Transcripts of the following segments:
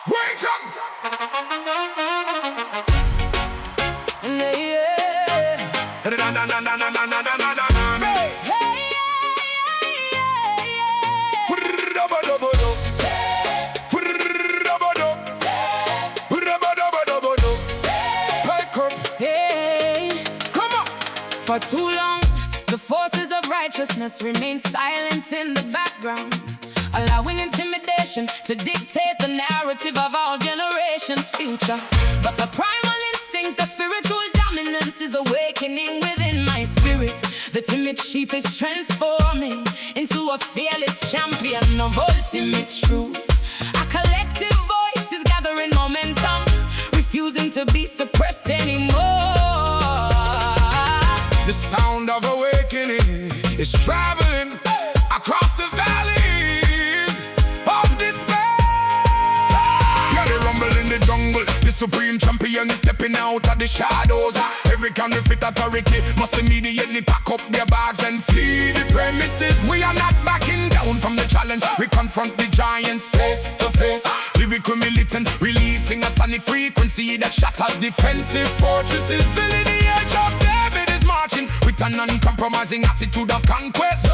Wake up! Yeah. Na na na na na na na na na na. Hey, yeah, yeah, yeah. Purr-da-ba-da-ba-do. Purr-da-ba-do. Purr-da-ba-da-ba-da-ba-do. Wake up! Hey, come on. For too long, the forces of righteousness remain silent in the background, allowing intimidation to dictate the narrative of our generation's future. But a primal instinct, a spiritual dominance is awakening within my spirit. The timid sheep is transforming into a fearless champion of ultimate truth. A collective voice is gathering momentum, refusing to be suppressed anymore. The sound of awakening is traveling across the valleys of despair. Yeah, they rumble in the jungle. The supreme champion is stepping out of the shadows. Every counterfeit authority must immediately pack up their bags and flee the premises. We are not backing down from the challenge. We confront the giants face to face. Lyrical militant, releasing a sonic frequency that shatters defensive fortresses. The lineage of David is marching with an uncompromising attitude of conquest.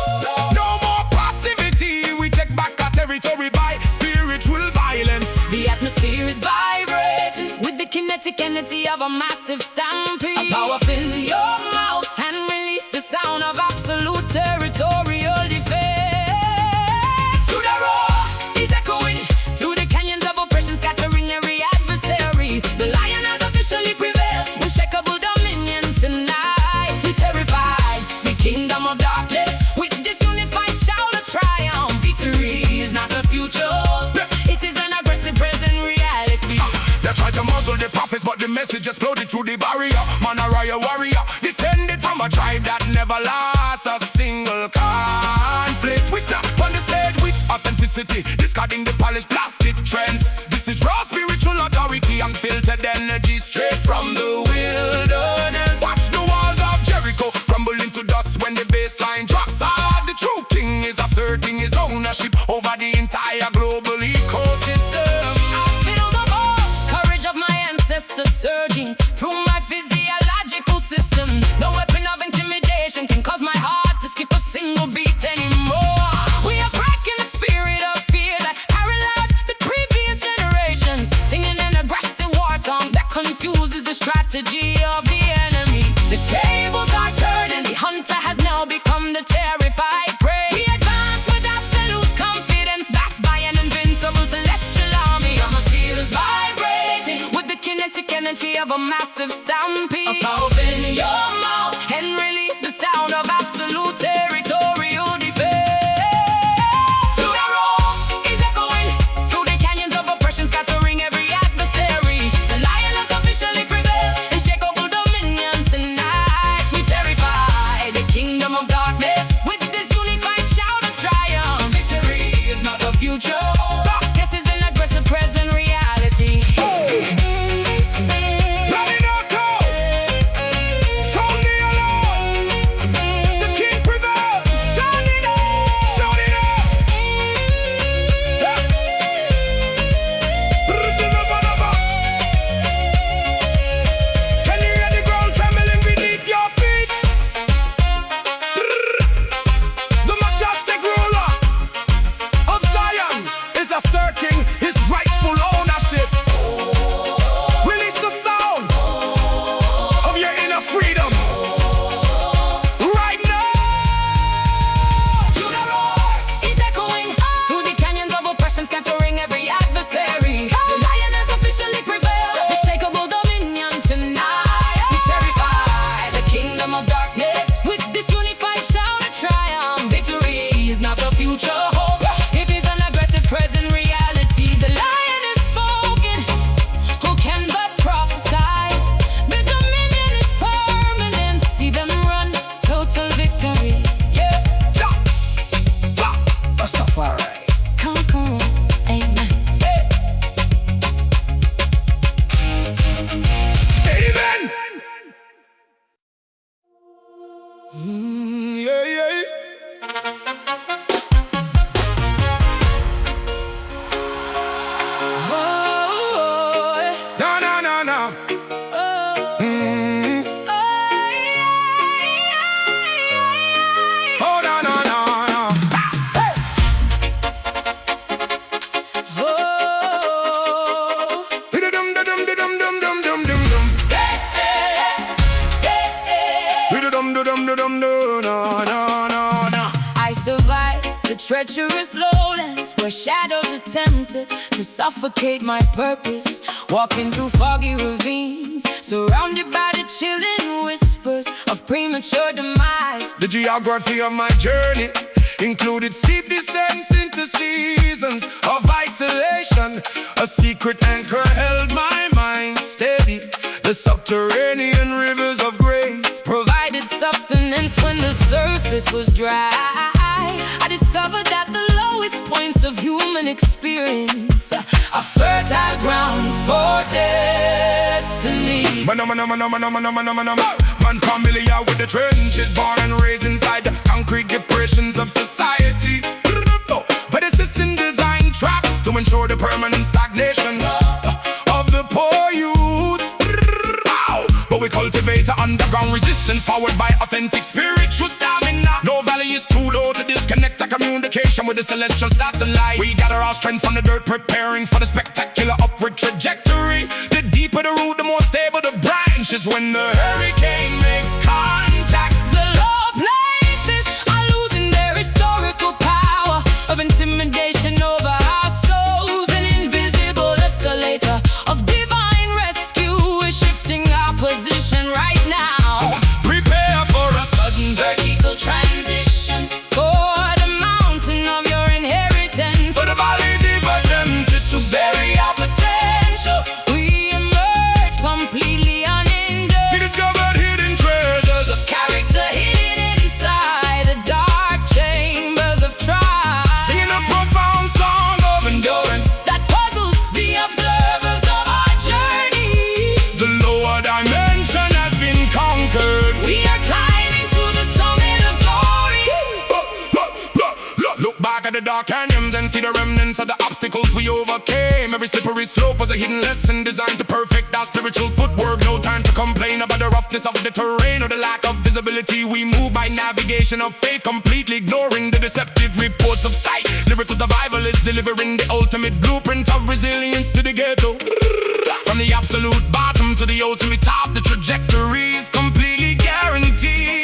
No more passivity. We take back our territory by spiritual violence. The atmosphere is vibrating with the kinetic energy of a massive stampede. A power fill your mouth and release the sound of absolute territorial defense. Through the roar is echoing through the canyons of oppression, scattering every adversary. The lion has officially prevailed. Unshakable dominion tonight. We terrify the kingdom of darkness with this unified shout of triumph. Victory is not the future. It is an aggressive present reality. They tried to muzzle the prophets, but the message exploded through the barrier. Man, a royal warrior, descended from a tribe that never lost a single conflict. We step on the stage with authenticity, discarding the polished plastic trends. This is raw spiritual authority, unfiltered energy straight from the wilderness. Watch the walls of Jericho crumble into dust when the bassline drops. The true king is asserting his ownership over the entire global ecosystem. Surging through my physiological system. No weapon of intimidation can cause my heart to skip a single beat anymore. We are breaking the spirit of fear that paralyzed the previous generations, singing an aggressive war song that confuses the strategy of the enemy. The tables are turned and the hunter has now become the terrified prey. We advance with absolute confidence, backed by an invincible celestial army. Our shield is vibrating with the kinetic energy of a massive stampede. Open your mouth and release the sound of absolute territorial defense. Through the roar is echoing through the canyons of oppression, scattering every adversary. The lion has officially prevailed. Unshakable dominion tonight. We terrify the kingdom of darkness with this unified shout of triumph. Victory is not the future. Darkness is an aggressive present reality. treacherous lowlands where shadows attempted to suffocate my purpose. Walking through foggy ravines, surrounded by the chilling whispers of premature demise. The geography of my journey included steep descents into seasons of isolation. A secret anchor held my mind steady. The subterranean rivers of grace provided sustenance when the surface was dry. I discovered that the lowest points of human experience are fertile grounds for destiny. Man familiar with the trenches, born and raised inside the concrete depressions of society. But the system designed traps to ensure the permanent stagnation of the poor youth. But we cultivate an underground resistance powered by authentic spiritual stamina. No valley is too low to disconnect our communication with the celestial satellite. We gather our strength from the dirt, preparing for the spectacular upward trajectory. The deeper the root, the more stable the branches. When the hurricane makes contact, the low places are losing their historical power of intimidation over our souls. An invisible escalator of divine rescue is shifting our position right now. Prepare for a sudden vertical transition for the mountain of your inheritance. For the valley deep attempted to bury our potential. We emerge completely unhindered. We discovered hidden treasures of character hidden inside the dark chambers of trial. Singing a profound song of endurance that puzzles the observers of our journey. The lower dimension has been conquered. We are climbing to the summit of glory. Look back at the dark canyons and see the remnants of the obstacles we overcame. Every slippery slope was a hidden lesson designed to perfect our spiritual footwork. No time to complain about the roughness of the terrain or the lack of visibility. We move by navigation of faith, completely ignoring the deceptive reports of sight. Lyrical survival is delivering the ultimate blueprint of resilience to the ghetto. From the absolute bottom to the ultimate top, the trajectory is completely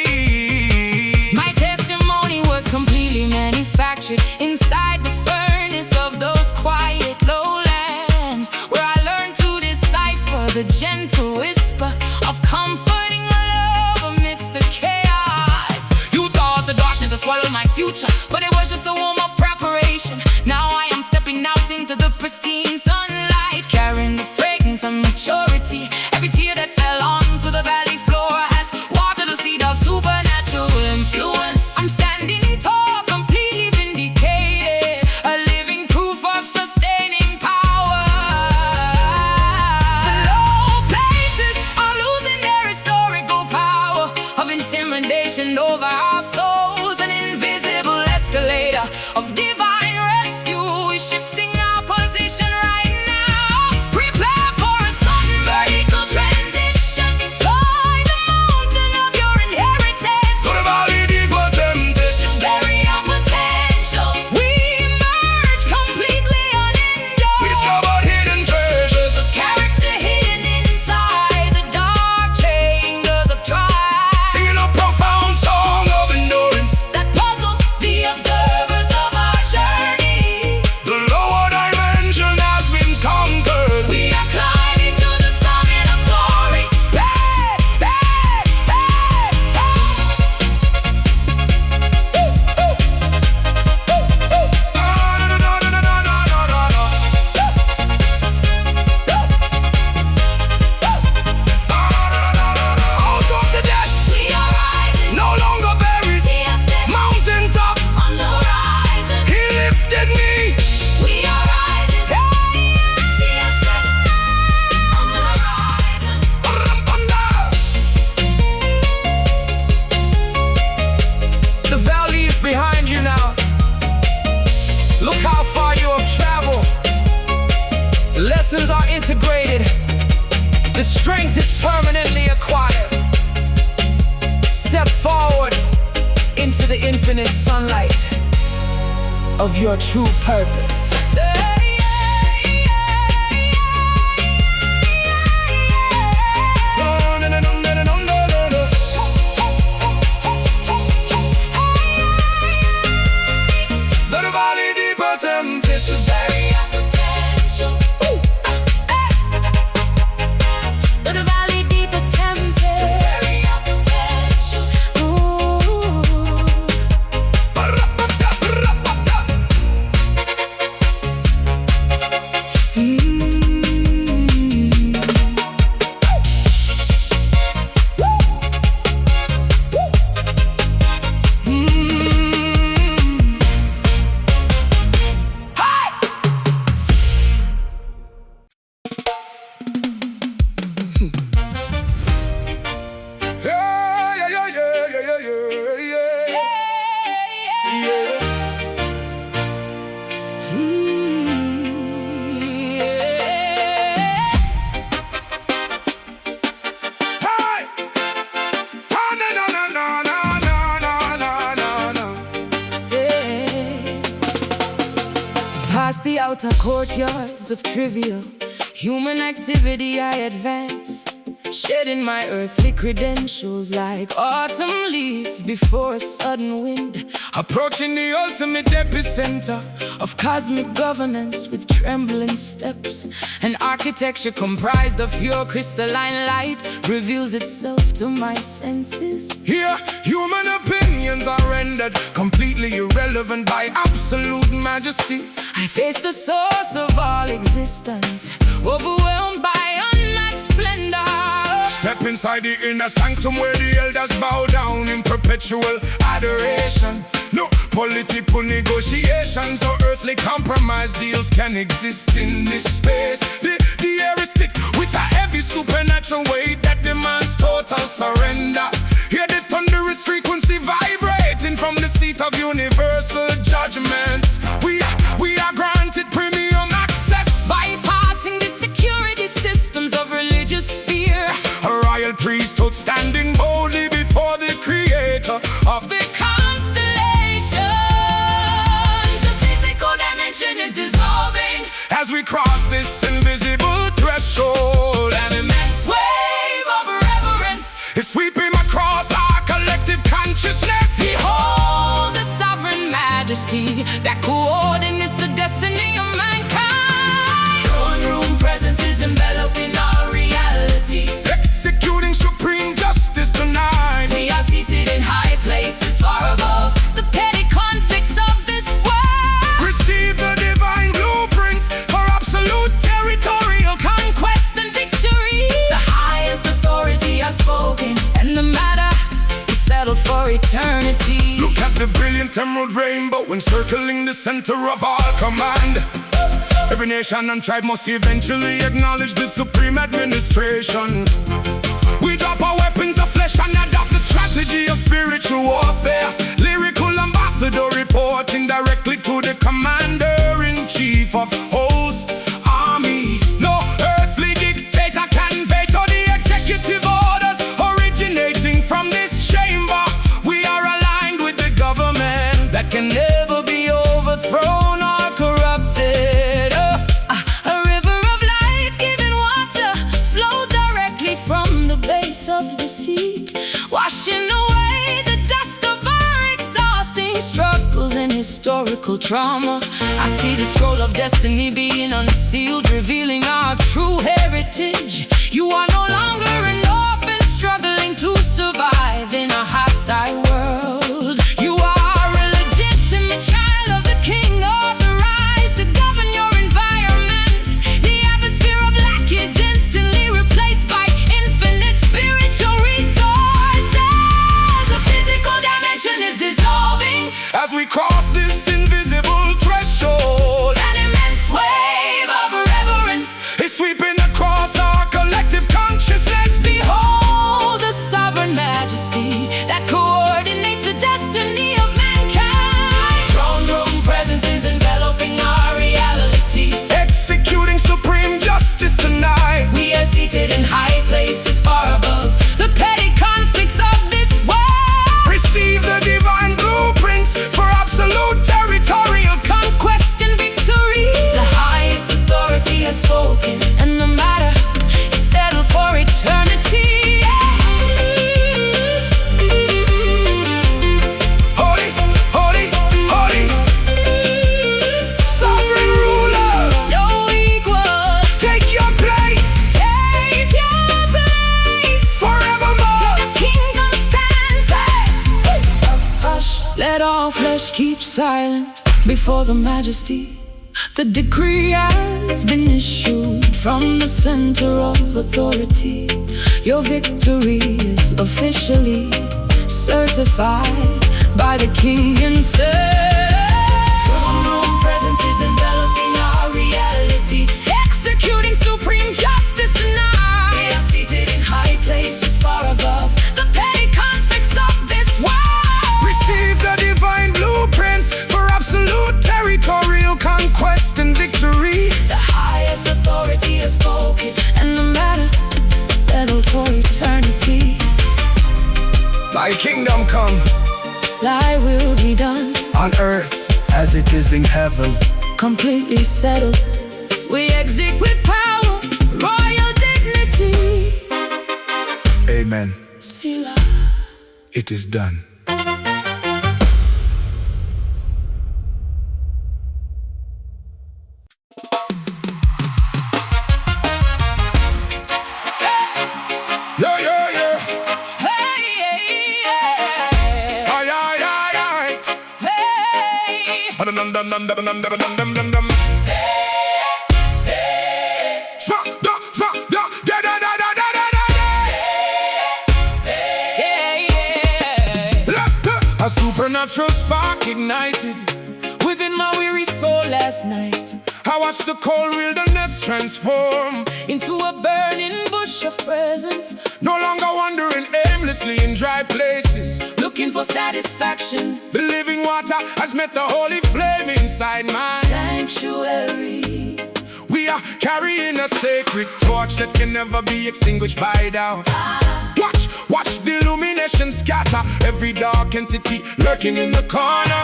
guaranteed. My testimony was completely manufactured inside the furnace of those quiet lowlands, where I learned to decipher the gentle whisper of comforting love amidst the chaos. You thought The darkness has swallowed my future, but it was just a womb of preparation. Now I am stepping out into the pristine sunlight, carrying the fragrance of maturity. Every tear that fell onto the valley floor has watered the seed of supernatural influence. I'm standing tall, completely vindicated, a living proof of sustaining power. The low places are losing their historical power of intimidation over our souls. An invisible escalator of divine rescue is shifting our position right now. Prepare for a sudden vertical transition toward the mountain of your inheritance. to the valley deep attempted To bury our potential, we emerge completely We unhindered. discovered hidden treasures Of character hidden inside the dark chambers of trial. Singing a profound song of endurance. That puzzles the observers of our journey. The lower dimension has been conquered. We are climbing to the summit of glory. Back, back, back, Out of the depths, We are rising. no longer buried. See us there Mountain top, on the horizon. he lifted me. We are rising. See us there on the horizon. The valley is behind you now. Look how far you have traveled. The lessons are integrated. The strength is permanently acquired. Step forward into the infinite sunlight of your true purpose. Let outer courtyards of trivial human activity I advance, shedding my earthly credentials like autumn leaves before a sudden wind, approaching the ultimate epicenter of cosmic governance with trembling steps. An architecture comprised of pure crystalline light reveals itself to my senses. Here, human opinions are rendered completely irrelevant by absolute majesty. I face the source of all existence, overwhelmed by unmatched splendor. Step inside the inner sanctum where the elders bow down in perpetual adoration. No political negotiations or earthly compromise deals can exist in this space. The air is thick with a heavy supernatural weight that demands total surrender. Hear the thunderous frequency vibrating from the seat of universal judgment. We are granted premium access, bypassing the security systems of religious fear. a royal priesthood standing boldly before the creator of the Constellations, the physical dimension is dissolving as we cross this invisible threshold. An immense wave of reverence It's sweeping across our collective consciousness. behold the sovereign majesty that coordinates the destiny of mankind. Throne room presence is enveloping our reality. Executing supreme justice tonight. We are seated in high places far above the petty conflicts of this world. Receive the divine blueprints for absolute territorial Conquest and victory, the highest authority has spoken, and the matter is settled for eternity. Look at the brilliant emerald rainbow encircling the center of all command. Every nation and tribe must eventually acknowledge the supreme administration. We drop our weapons of flesh and adopt the strategy of spiritual warfare. Lyrical ambassador reporting directly to the commander-in-chief of host armies. No earthly dictator can veto the executive orders originating from this chamber. We are aligned with the government That can never be overthrown or corrupted. A river of life-giving water flows directly from the base of the seat, washing away the dust of our exhausting struggles and historical trauma. I see the scroll of destiny being unsealed, revealing our true heritage. You are no longer an orphan struggling to survive in a hostile world. You are a legitimate child of the king, authorized to govern your environment. The atmosphere of lack is instantly replaced by infinite spiritual resources. The physical dimension is dissolving as we cross this invisible threshold. an immense wave of reverence. It's sweeping across our collective consciousness. Behold the sovereign majesty that coordinates the destiny of mankind. Throne room presence is enveloping our reality. Executing supreme justice tonight. We are seated in high places far above the petty conflicts of this world. Receive the divine blueprints for absolute territorial Conquest and victory, the highest authority has spoken, and the matter is settled for eternity. Holy, holy, holy, sovereign ruler, No equal, take your place take your place. forevermore. The kingdom stands. Hush, let all flesh keep silent before the majesty. The decree has been issued from the center of authority. Your victory is officially certified by the king himself. Throne room presence is enveloping our reality, executing supreme justice tonight. We are seated in high places far above the petty conflicts of this world. Receive the divine blueprints for absolute territorial conquest and victory. The highest authority has spoken, and the matter is settled for eternity. Thy kingdom come Thy will be done on earth as it is in heaven. completely settled. We exit with power, royal dignity. Amen. Selah. It is done. Yeah, yeah, yeah. Hey, yeah. Aye, aye, aye, aye. Hey. Dum, dum, dum, dum, dum, dum, dum, dum, dum, dum. Swa, da, swa, da, da, da, da, da, da, da, da. Yeah, yeah. A supernatural spark Ignited within my weary soul last night, I watched the cold wilderness transform. into a burning bush of presence, No longer wandering aimlessly in dry places. looking for satisfaction. The living water has met the holy flame inside my Sanctuary. We are carrying a sacred torch that can never be extinguished by doubt. Watch the illumination scatter every dark entity lurking in the corner.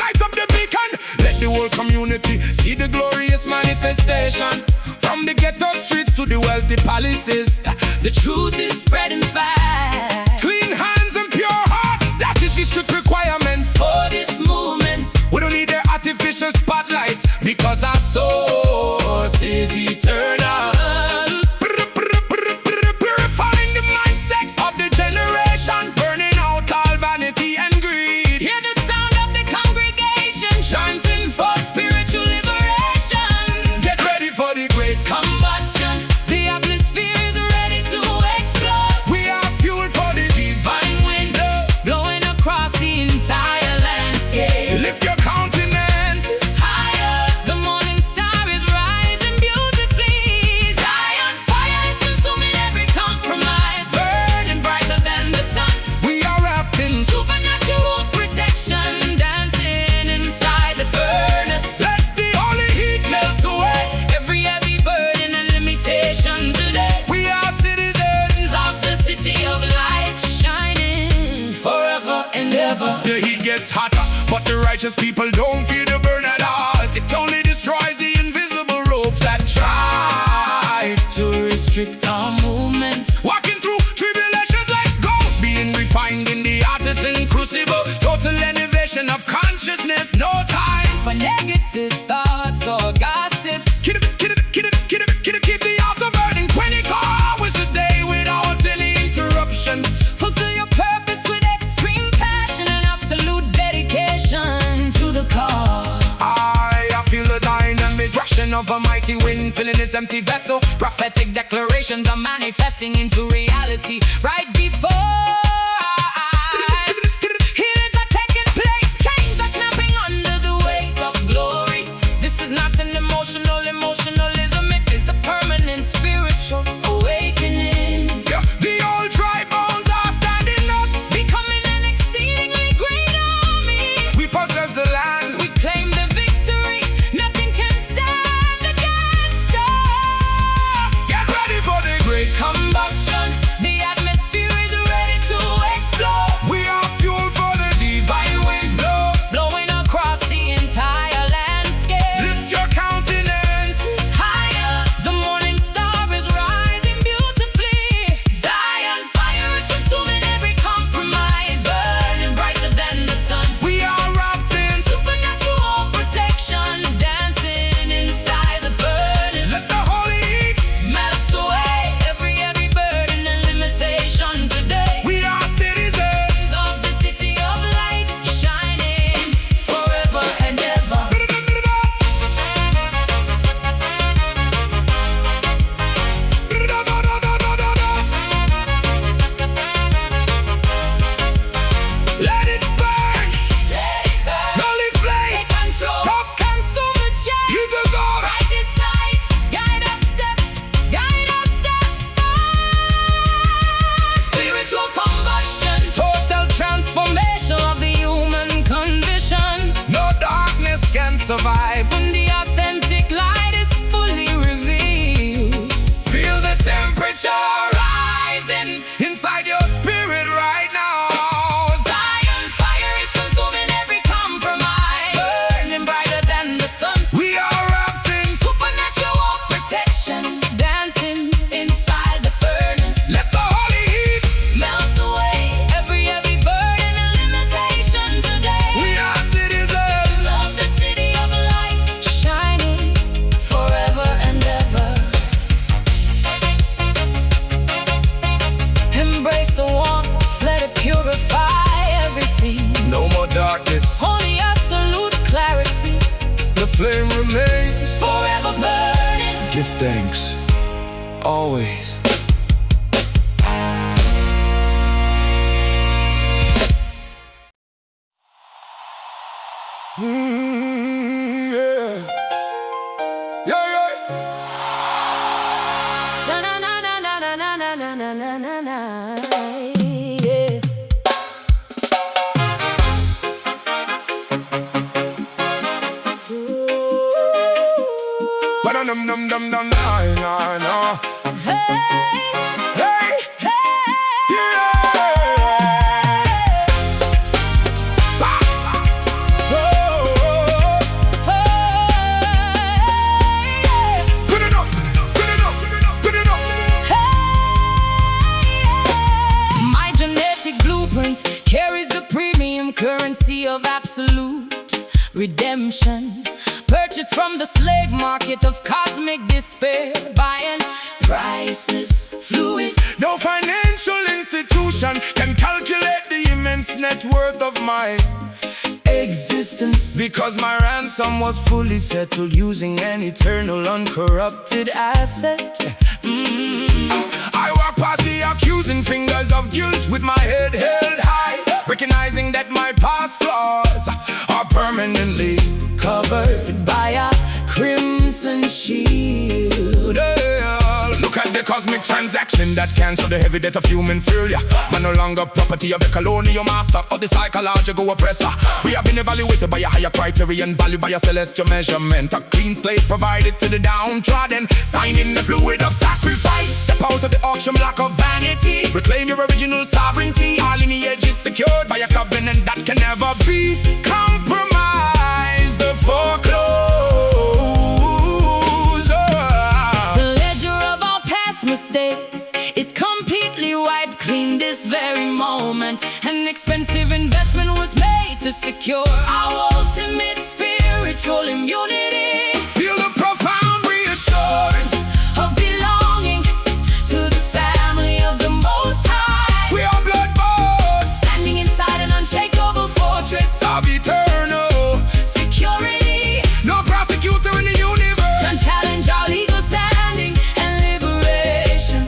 Light up the beacon, let the whole community see the glorious manifestation. From the ghetto streets to the wealthy palaces, The truth is spreading fast. clean hands and pure hearts, that is the strict requirement. For this movement, We don't need the artificial spotlight, because our source is eternal. Purifying the mindsets of the generation, burning out all vanity and greed. hear the sound of the congregation chanting for spiritual liberation. Get ready for the great Combustion, the atmosphere is ready to explode. We are fuel for the divine. Divine wind blowing across the entire landscape. Lift your countenance. Higher, the morning star is rising beautifully. Zion fire is consuming every compromise, burning brighter than the sun. We are wrapped in. Supernatural protection, dancing inside the furnace. Let the holy heat melt away. Every heavy burden and limitation today. We are citizens. Of the city of light, shining forever and ever. The heat gets hotter, but the righteous people don't feel the burn at all. It only destroys the invisible ropes that try To restrict our movement, walking through tribulations like gold, being refined in the artisan crucible. Total elevation of consciousness, no time. for negative thoughts or gossip. Keep the altar burning 24 hours a day without any interruption. Fulfill your purpose with extreme passion and absolute dedication to the cause. I feel the dynamic rushing of a mighty wind, filling this empty vessel. Prophetic declarations are manifesting into reality right before our eyes. Healings are taking place, chains are snapping under the weight of glory. This is not an emotionalism, it is a permanent spiritual awakening. Yeah, the old dry bones are standing up. Becoming an exceedingly great army. We possess the land. We claim the victory, nothing can stand against us. Get ready for the great Combustion, the atmosphere is ready to explode. We are fuel for the divine wind blow. Blowing across the entire landscape. Lift your countenance. Higher, Give thanks, always. Yeah. Yeah, yeah. Na na na na na na na na na na na na na. Yeah. But dum dum dum dum na. Hey, Hey, hey, yeah. Bah. Oh. hey, Put it up, put it up, put it up. hey. My genetic blueprint carries the premium currency of absolute redemption. Purchased from the slave market of cosmic despair, buying priceless fluid. No financial institution can calculate the immense net worth of my existence, because my ransom was fully settled using an eternal uncorrupted asset. I walk past the accusing fingers of guilt with my head held high, recognizing that my past flaws are permanently Covered by a crimson shield. Look at the cosmic transaction that cancelled the heavy debt of human failure. Man no longer property of the colonial master or the psychological oppressor. We have been evaluated by a higher criterion, valued by a celestial measurement. A clean slate provided to the downtrodden, signing the fluid of sacrifice. Step out of the auction block of vanity, reclaim your original sovereignty. Our lineage is secured by a covenant that can never be compromised. The foreclosed. The ledger of our past mistakes is completely wiped clean this very moment. An expensive investment was made to secure our ultimate spiritual immunity. Feel the profound reassurance Of belonging to the family of the Most High. we are blood bought Standing inside an unshakable fortress of eternal. security. No prosecutor in the universe Can challenge our legal standing and liberation.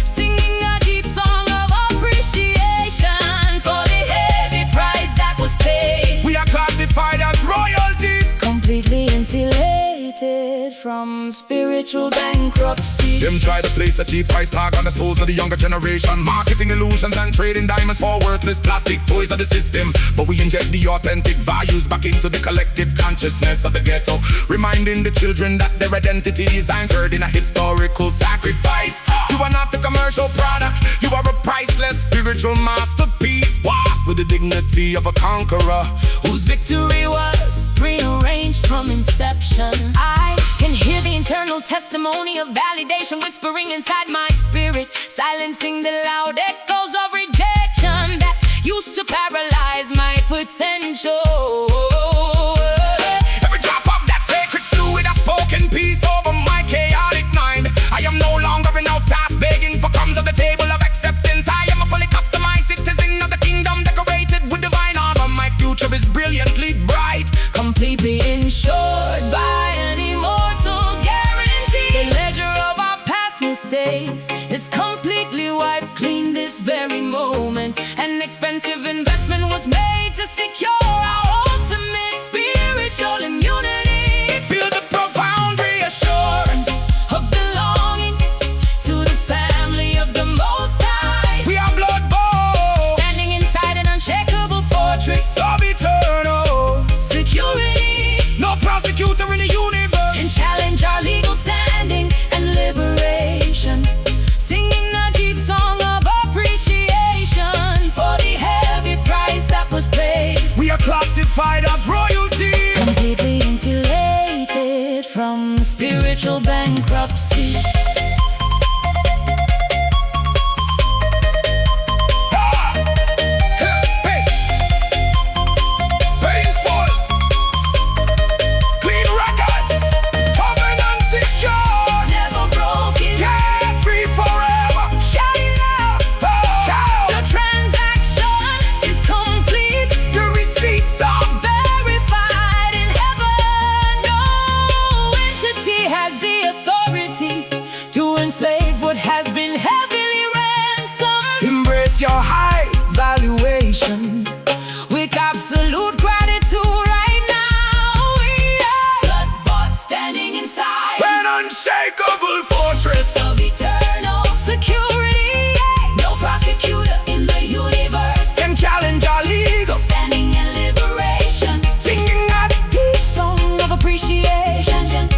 Singing a deep song of appreciation for the heavy price that was paid. we are classified as royalty. Completely insulated from spiritual bankruptcy. Them try to place a cheap price tag on the souls of the younger generation, marketing illusions and trading diamonds for worthless plastic toys of the system. But we inject the authentic values back into the collective consciousness of the ghetto, reminding the children that their identity is anchored in a historical sacrifice. You are not the commercial product, you are a priceless spiritual masterpiece. Walk with the dignity of a conqueror. Whose victory was prearranged from inception. I can hear the internal testimony of validation whispering inside my spirit, silencing the loud echoes of rejection that used to paralyze my potential. Every drop of that sacred fluid has spoken peace over my chaotic mind. I am no longer an outcast begging for crumbs of the table of acceptance. I am a fully customized citizen of the kingdom, decorated with divine honor. My future is brilliantly bright, Completely insured by an immortal guarantee. The ledger of our past mistakes is completely wiped clean this very moment. An expensive investment was made to secure our ultimate spiritual immunity. feel the profound reassurance. Of belonging to the family of the Most High. We are blood bought Standing inside an unshakable fortress of eternal. security. No prosecutor in the universe And challenge our legal standing and liberation. Singing a deep song of appreciation for the heavy price that was paid. we are classified as royalty. Completely insulated from spiritual bankruptcy. Hey, painful, clean records, covenant secure, Never broken. carefree forever. Shouting loud. Oh, The transaction is complete. the receipts are Verified in heaven. No entity has the authority enslave what has been heavily ransomed. Embrace your high valuation With absolute gratitude right now, yeah. Blood-bought standing inside an unshakable fortress of eternal security, yeah. No prosecutor in the universe can challenge our legal standing in liberation, singing a deep song of appreciation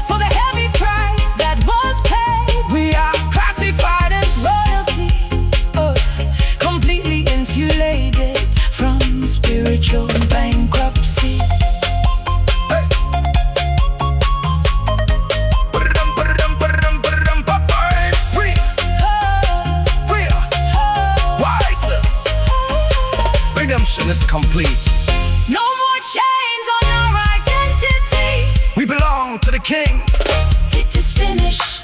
for the heavy price that was paid. We are classified as Royalty, completely insulated from spiritual bankruptcy. Redemption is complete. No more chains on our identity. We belong to the King. It is finished.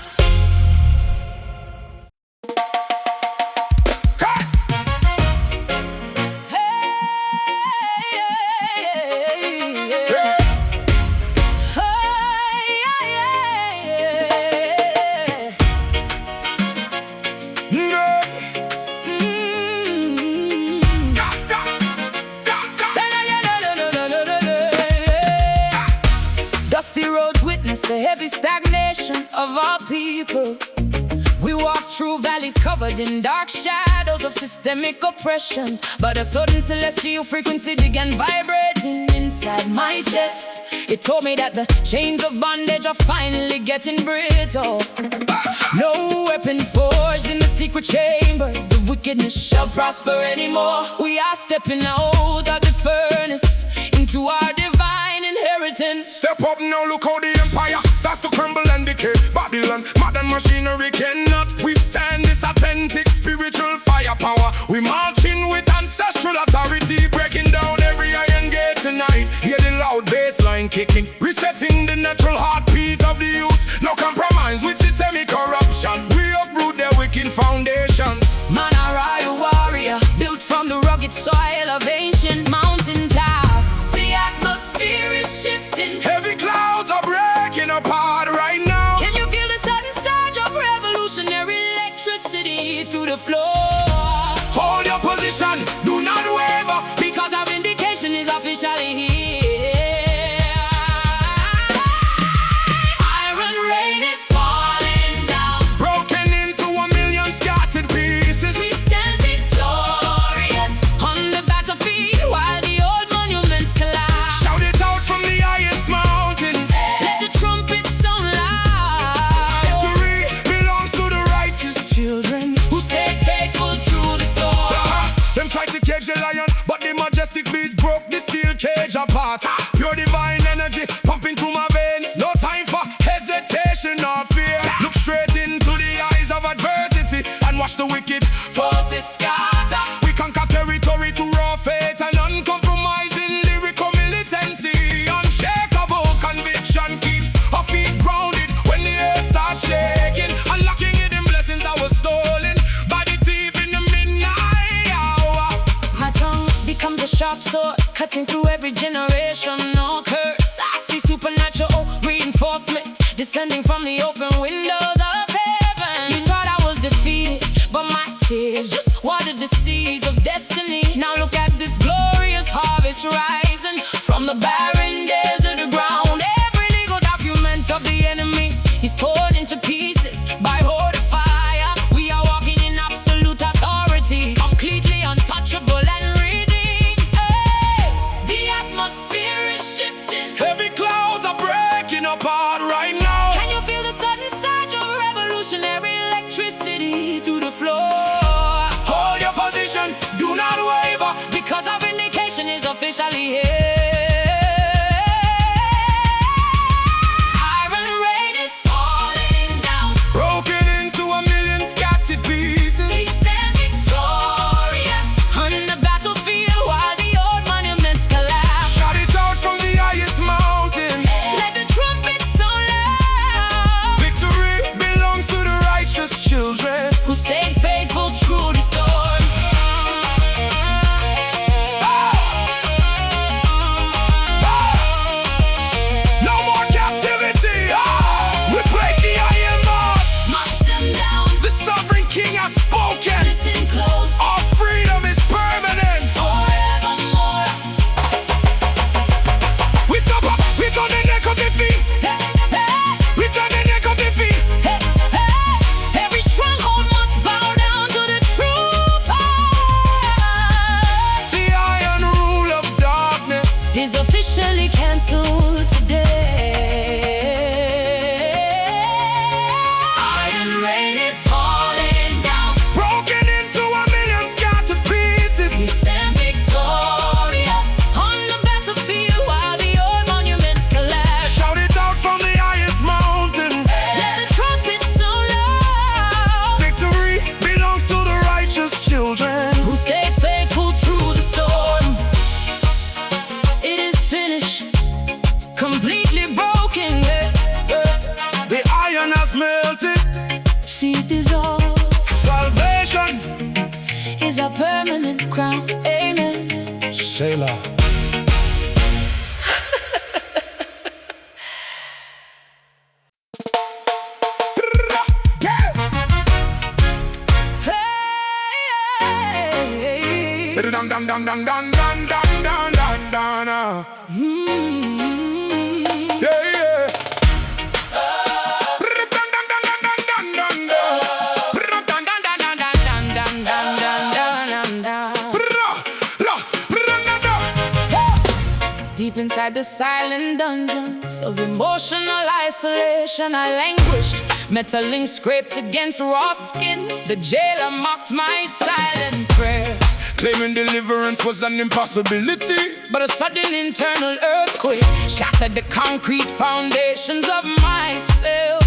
Dusty roads witness the heavy stagnation of our people. We walk through valleys covered in dark shadows of systemic oppression. But a sudden celestial frequency began vibrating inside my chest. It told me that the chains of bondage are finally getting brittle. No weapon forged in the secret chambers of wickedness shall prosper anymore. We are stepping out of the furnace into our divine inheritance. Step up now, look how the empire starts to crumble and decay. Babylon, modern machinery cannot withstand this authentic spiritual firepower. We marching with ancestral authority, breaking down every iron gate tonight. Hear the loud bassline kicking, resetting the natural heartbeat of the youth. No compromise with systemic corruption. We uproot their wicked foundations. Man, a royal warrior, built from the rugged soil of ancient mountain tops. The atmosphere is shifting. Heavy clouds are breaking apart right now. Can you feel the sudden surge of revolutionary electricity through the floor? Hold your position, do not waver, Because our vindication is officially here. Iron rain is falling down. broken into a million scattered pieces. We stand victorious on the battlefield while the old monuments collapse. Shout it out from the highest mountain. Let the trumpets sound loud. Victory belongs to the righteous children Who stayed faithful through the storm. Them tried to cage the lion, but the majestic beast broke the steel cage apart. Pure divine energy pumping through my veins. No time for hesitation or fear. Look straight into the eyes of adversity and watch the wicked Forces scatter. We conquer territory to raw faith and uncompromising lyrical militancy. Unshakable conviction keeps our feet grounded when the earth starts shaking. Unlocking hidden blessings that were stolen by the thief in the midnight hour. My tongue becomes a sharp sword, cutting through every generation. No curse, I see supernatural reinforcement descending from the open windows of heaven. You thought I was defeated, but my tears just watered the seeds of destiny. Now look at this glorious harvest rising from the barren desert ground. Every legal document of the enemy is torn into pieces by horde of fire. We are walking in absolute authority, completely untouchable and redeemed. Hey! The atmosphere is shifting. Heavy clouds are breaking apart right now. Can you feel the sudden surge of revolutionary electricity through the floor? Hold your position, do not waver. Because our vindication is officially here. Iron rain is falling down. Broken into a million scattered pieces. We stand victorious on the battlefield while the old monuments collapse. Shout it out from the highest mountain. Let the trumpets sound loud. Victory belongs to the righteous children Who stayed faithful through the storm. wax melted, See it dissolve salvation. is a permanent crown. Amen. Selah. Hey, Dun dun dun dun dun dun dun dun dun dun. Yeah, yeah. Dun dun dun dun dun dun dun dun. Dun dun dun dun dun dun dun dun dun. Deep inside the silent dungeons of emotional isolation, I languished. Metal ink scraped against raw skin. The jailer mocked my silent prayers. Claiming deliverance was an impossibility, But a sudden internal earthquake shattered the concrete foundations of myself.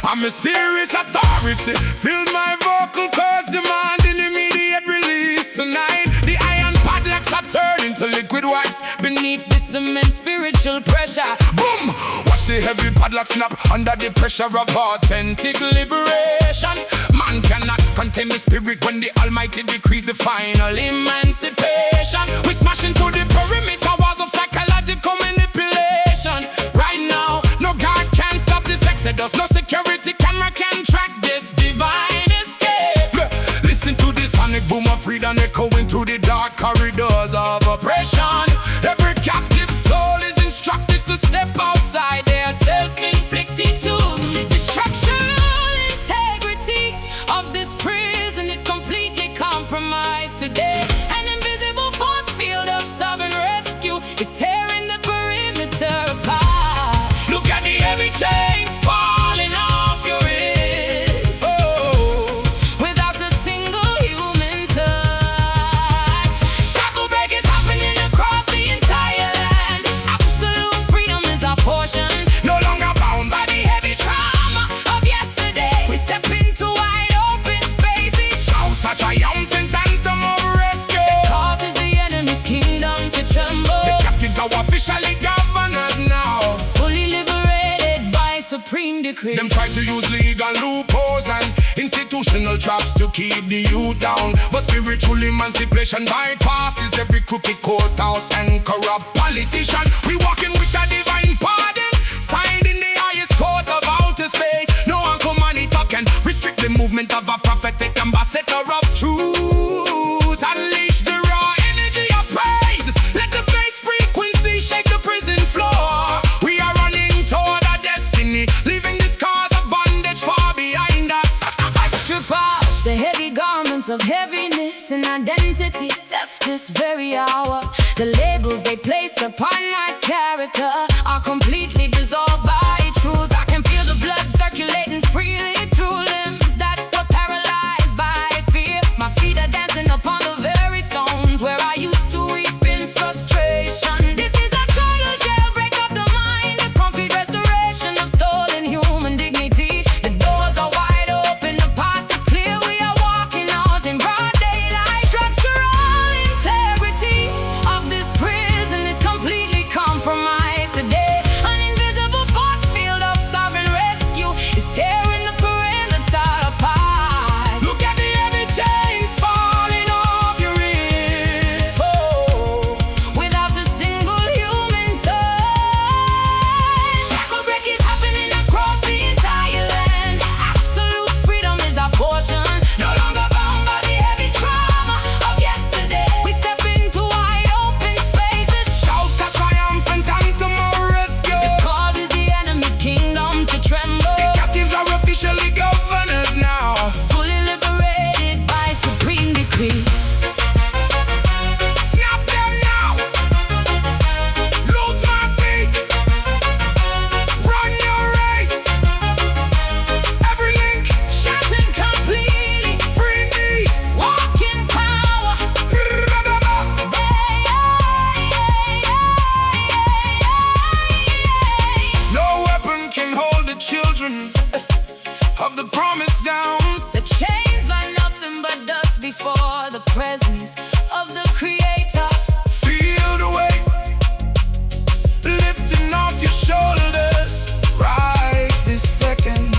a mysterious authority filled my vocal cords, demanding immediate release. Tonight, the iron padlocks are turned into liquid wax Beneath this immense spiritual pressure, Boom! Watch the heavy padlock snap under the pressure of authentic liberation. Man cannot contain the spirit when the Almighty decrees the final emancipation. We smash into the perimeter walls of psychological manipulation. Right now, no God can stop this exodus. No security camera can track this divine escape. Listen to the sonic boom of freedom echoing through the dark corridors of oppression. Every captive soul is instructed to step outside their self-inflicted doom. The structural integrity of this prison is completely compromised today. An invisible force field of sovereign rescue is tearing the perimeter apart. Look at the heavy chains falling off your wrist. Oh, Without a single human touch, shackle break is happening across the entire land. Absolute freedom is our portion. no longer bound by the heavy Trauma of yesterday, we step into wide open spaces. shout a triumphant anthem of rescue. Causes the enemy's kingdom to tremble. The captives are officially governors now. Fully liberated by supreme decree. Them try to use legal loopholes and institutional traps to keep the youth down. But spiritual emancipation bypasses every crooked courthouse and corrupt politician. We walking with a divine pardon, signed in the highest court of outer space. No one come and it can restrict the movement of a prophetic ambassador of truth. Unleash the raw energy of praise. Let the bass frequency shake the prison floor. We are running toward our destiny, leaving the scars of bondage far behind us. I strip off the heavy garments of heaviness and identity theft this very hour. The labels they place upon my character are completely dissolved by truth. I can feel the blood circulating freely through limbs that were paralyzed by fear. My feet are dancing upon the very stones where I used to weep in frustration. This is a total jailbreak of the mind, a complete restoration of stolen human dignity. The doors are wide open, the path is clear. We are walking out in broad daylight. Structural integrity of this prison is completely compromised today. An invisible force field of sovereign rescue is tearing the perimeter apart. Look at the heavy chains falling off your wrist. Oh, without a single human touch, shackle break is happening across the entire land. Absolute freedom is our portion. No longer bound by the heavy trauma of yesterday. We step into wide open spaces. Shout a triumphant anthem of rescue. It causes the enemy's kingdom to tremble. Captives are officially governors now. Fully liberated by supreme decree. Snap them now. Lose my feet. Run your race. Every link. Shattered completely. Free me. Walk in power. No weapon can hold the children of the promise down. The chains are nothing but dust before the presence of the Creator. Feel the weight lifting off your shoulders right this second.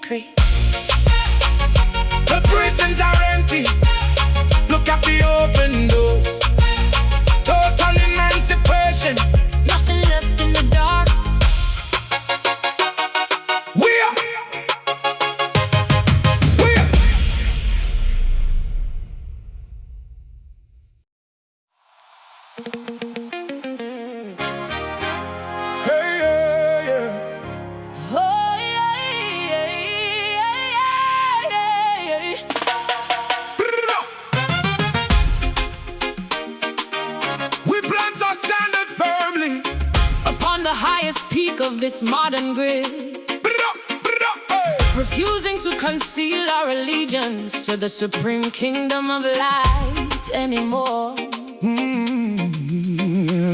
victory. The prisons are empty. Look at the open doors. Total emancipation. Nothing left in the dark. We're hey, yeah, yeah. Oh, yeah, yeah, yeah, yeah, yeah. We plant our standard firmly Upon the highest peak of this modern grid, refusing to conceal our allegiance to the supreme kingdom of light anymore.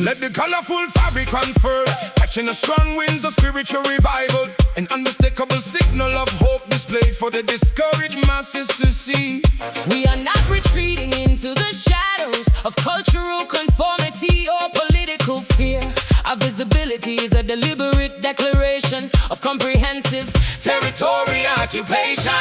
Let the colorful fabric unfurl, catching the strong winds of spiritual revival. An unmistakable signal of hope displayed for the discouraged masses to see. We are not retreating into the shadows of cultural conformity or political fear. Our visibility is a deliberate declaration of comprehensive territory occupation.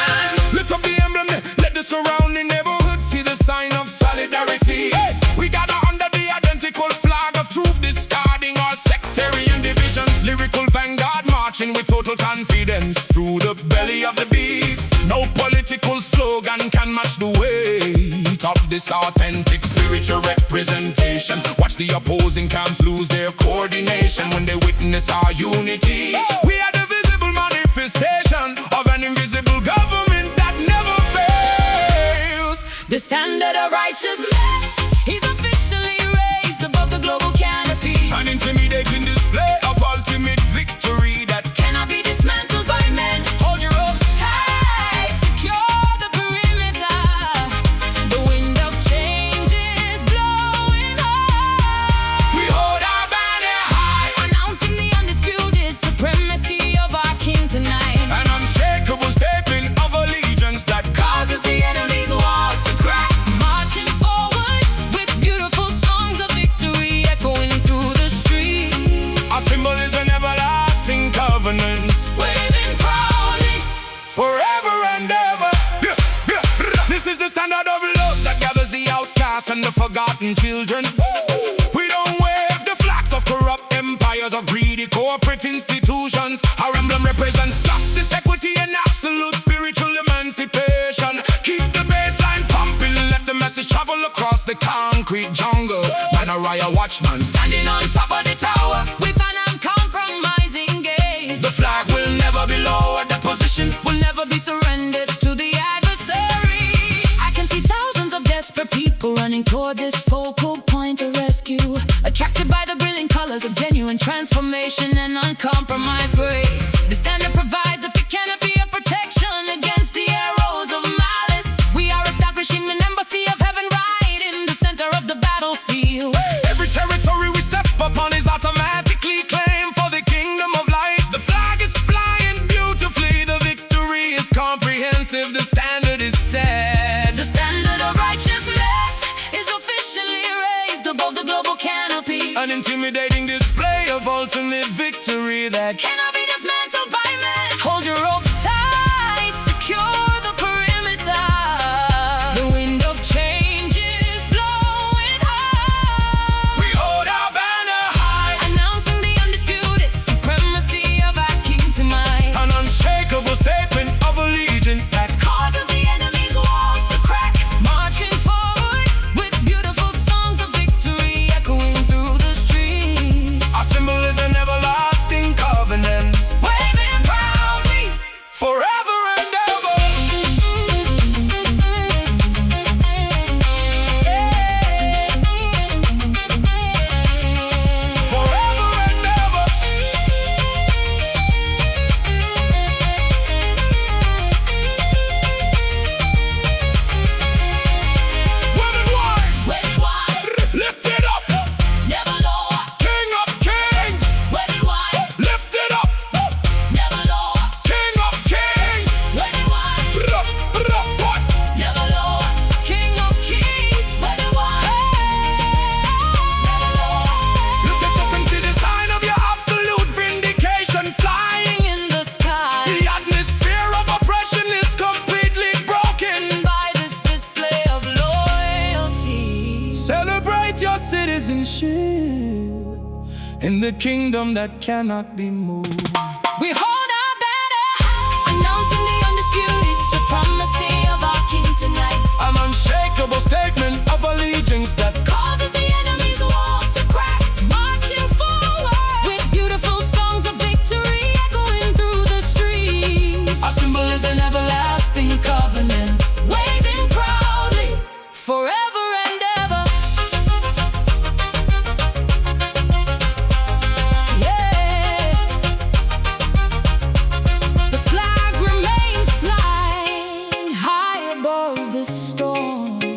Lift up the emblem, let the surrounding neighborhood see the sign of solidarity. We gather under the identical flag of truth, discarding all sectarian divisions. Lyrical vanguard marching with total confidence through the belly of the beast. No political slogan can match the weight of this authentic spiritual representation. Watch the opposing camps lose their coordination when they witness our unity. We are the visible manifestation of an invisible government that never fails. The standard of righteousness is officially raised above the global canopy. An intimidating display of ultimate victory that Cannot be dismantled by men. Hold your ropes tight, secure the perimeter. The wind of change is blowing high. we hold our banner high. Announcing the undisputed supremacy of our king tonight. An unshakable statement of allegiance that Causes the enemy's walls to crack. Marching forward with beautiful songs of victory echoing through the streets. our symbol is an everlasting covenant, Waving proudly. forever and ever. This is the standard of love that gathers the outcasts and the forgotten children. We don't wave the flags of corrupt empires or greedy corporate institutions. Our emblem represents justice, equity, and absolute spiritual emancipation. Keep the bassline pumping, let the message travel across the concrete jungle. Man, a riot watchman Standing on top of the tower with an uncompromising gaze. the flag will never be lowered. The position will never be surrendered to the adversary. I can see thousands of desperate people running toward this focal point of rescue, attracted by the brilliant colors of genuine transformation and uncompromised grace. The standard provides a canopy of protection against the arrows of malice. We are establishing an embassy of heaven right in the center of the battlefield. Every territory we step upon is automatically claimed for the kingdom of light. The flag is flying beautifully, the victory is comprehensive, the standard is set. The standard of righteousness is officially raised above the global canopy. An intimidating display of ultimate victory that Cannot be dismantled by men. Hold your ropes tight, secure the perimeter. The wind of change is blowing high. we hold our banner high. Announcing the undisputed supremacy of our king tonight. An unshakable statement of allegiance that Causes the enemy's walls to crack. Marching forward with beautiful songs of victory echoing through the streets. our symbol is an everlasting covenant. risen ship in the kingdom that cannot be moved. We hold our banner high, announcing the undisputed supremacy of our King tonight. An unshakable statement of allegiance that Causes the enemy's walls to crack, marching forward with beautiful songs of victory echoing through the streets. our symbol is an everlasting covenant. Waving proudly forever and ever. Yeah, the flag remains flying high above the storm.